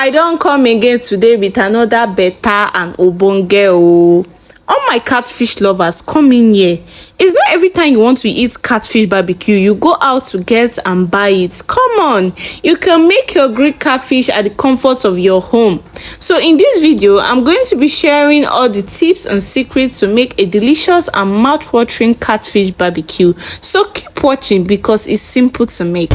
I don't come again today with another better and ogbonge o. All my catfish lovers, come in here. It's not every time you want to eat catfish barbecue, you go out to get and buy it. Come on, you can make your grilled catfish at the comfort of your home. So in this video, I'm going to be sharing all the tips and secrets to make a delicious and mouth-watering catfish barbecue. So keep watching because it's simple to make.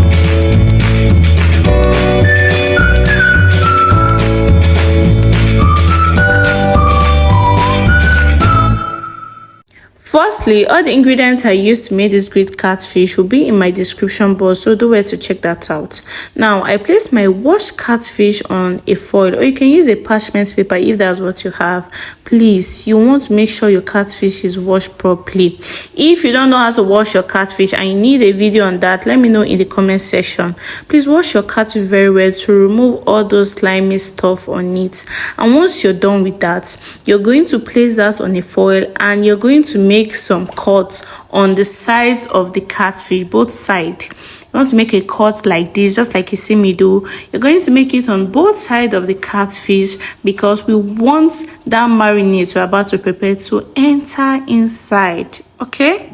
Firstly, all the ingredients I used to make this grilled catfish will be in my description box, so do well to check that out. Now, I placed my washed catfish on a foil, or you can use a parchment paper if that's what you have. Please, you want to make sure your catfish is washed properly. If you don't know how to wash your catfish and you need a video on that, let me know in the comment section. Please wash your catfish very well to remove all those slimy stuff on it. And once you're done with that, you're going to place that on a foil and you're going to make some cuts on the sides of the catfish, both sides. You want to make a cut like this, just like you see me do. You're going to make it on both sides of the catfish because we want that marinade we're about to prepare to enter inside. Okay?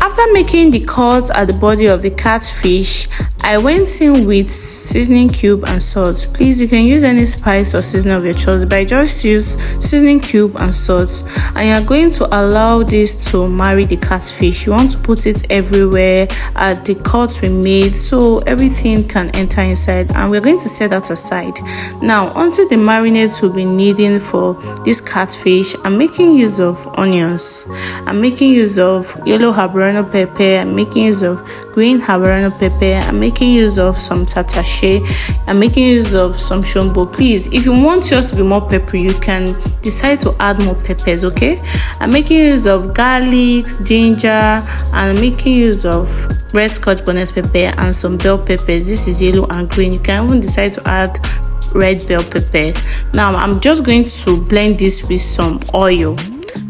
After making the cut at the body of the catfish, I went in with seasoning cube and salt. Please, you can use any spice or seasoning of your choice, but I just use seasoning cube and salt. And you're going to allow this to marry the catfish. You want to put it everywhere at the cuts we made so everything can enter inside. And we're going to set that aside. Now, onto the marinades we'll be needing for this catfish, I'm making use of onions. I'm making use of yellow habanero pepper. I'm making use of green habanero pepper. I'm making use of some Tatashe. I'm making use of some Shombo. Please, if you want yours to be more peppery, you can decide to add more peppers, okay? I'm making use of garlic, ginger, and I'm making use of red scotch bonnet pepper and some bell peppers. This is yellow and green. You can even decide to add red bell pepper. Now, I'm just going to blend this with some oil.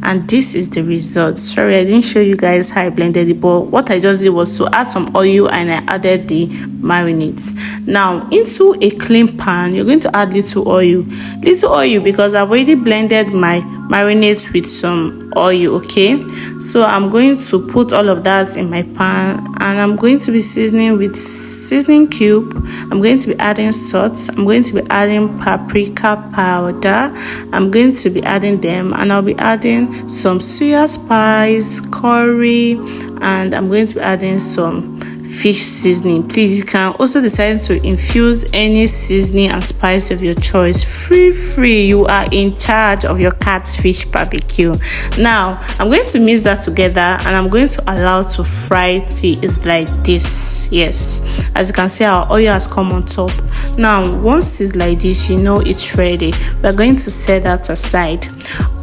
And this is the result. Sorry, I didn't show you guys how I blended it, but what I just did was to add some oil and I added the marinades. Now, into a clean pan, you're going to add little oil because I've already blended my marinades with some oil. Okay, so I'm going to put all of that in my pan and I'm going to be seasoning with seasoning cube. I'm going to be adding salt. I'm going to be adding paprika powder. I'm going to be adding them, and I'll be adding some Suya spice, curry, and I'm going to be adding some fish seasoning. Please, you can also decide to infuse any seasoning and spice of your choice. Free. You are in charge of your catfish barbecue. Now, I'm going to mix that together and I'm going to allow to fry till it's like this. Yes, as you can see, our oil has come on top. Now, once it's like this, you know it's ready. We're going to set that aside.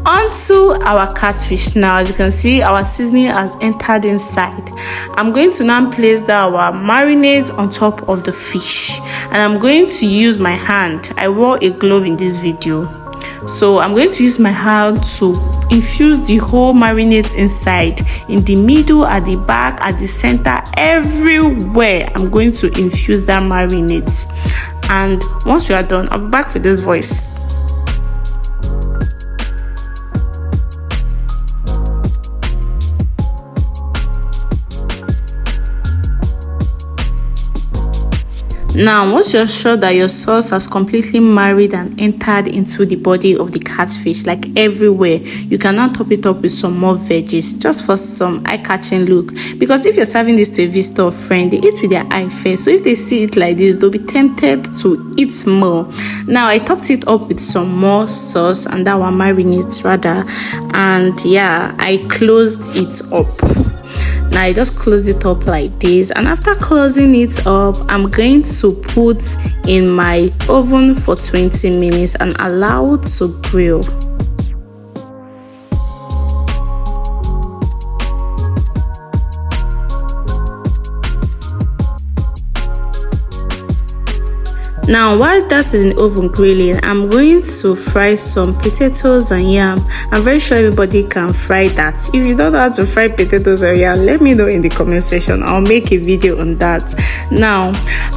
Onto our catfish. Now, as you can see, our seasoning has entered inside. I'm going to now place our marinade on top of the fish, and I'm going to use my hand. I wore a glove in this video, so I'm going to use my hand to infuse the whole marinade inside, in the middle, at the back, at the center, everywhere. I'm going to infuse that marinade, and once we are done, I'll be back with this voice. Now, once you're sure that your sauce has completely married and entered into the body of the catfish, like everywhere, you can now top it up with some more veggies, just for some eye-catching look. Because if you're serving this to a visitor or friend, they eat with their eye first. So if they see it like this, they'll be tempted to eat more. Now, I topped it up with some more sauce, and that one marinades rather. And yeah, I closed it up. Now I just close it up like this, and after closing it up, I'm going to put in my oven for 20 minutes and allow it to grill. Now while that is in the oven grilling, I'm going to fry some potatoes and yam. I'm very sure everybody can fry that. If you don't know how to fry potatoes or yam, let me know in the comment section. I'll make a video on that. Now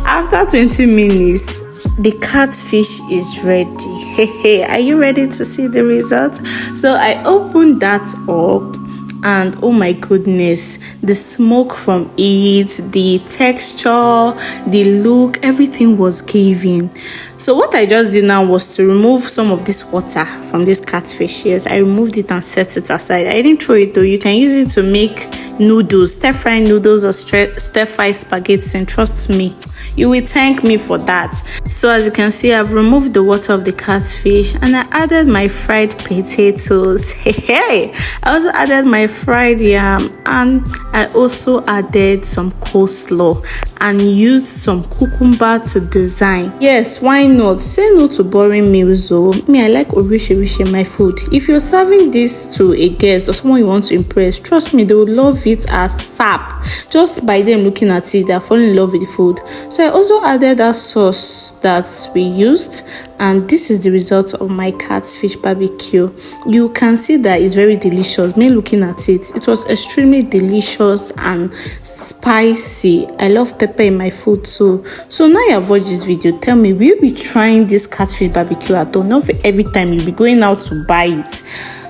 after 20 minutes, the catfish is ready. Hey, are you ready to see the result? So I opened that up, and oh my goodness, the smoke from it, the texture, the look, everything was giving. So what I just did now was to remove some of this water from this catfish. Yes, I removed it and set it aside. I didn't throw it though. You can use it to make noodles, stir-fry noodles or stir-fry spaghetti, and trust me, you will thank me for that. So as you can see, I've removed the water of the catfish and I added my fried potatoes. Hey, I also added my fried yam, and I also added some coleslaw and used some cucumber to design. Yes, why not? Say no to boring meals though. Me, I like orishi in my food. If you're serving this to a guest or someone you want to impress, trust me, they will love it as sap. Just by them looking at it, they're falling in love with the food. So I also added that sauce that we used, and this is the result of my catfish barbecue. You can see that it's very delicious. Me looking at it, it was extremely delicious and spicy. I love pepper in my food too. So now you have watched this video, tell me, will you be trying this catfish barbecue at home? Not every time you'll be going out to buy it.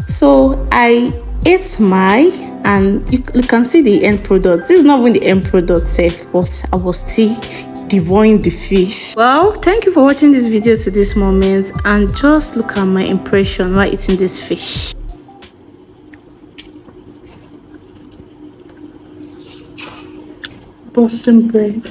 So I ate mine, and you can see the end product. This is not even the end product safe, but I was still devouring the fish. Well, thank you for watching this video to this moment, and just look at my impression while eating this fish. Boston bread.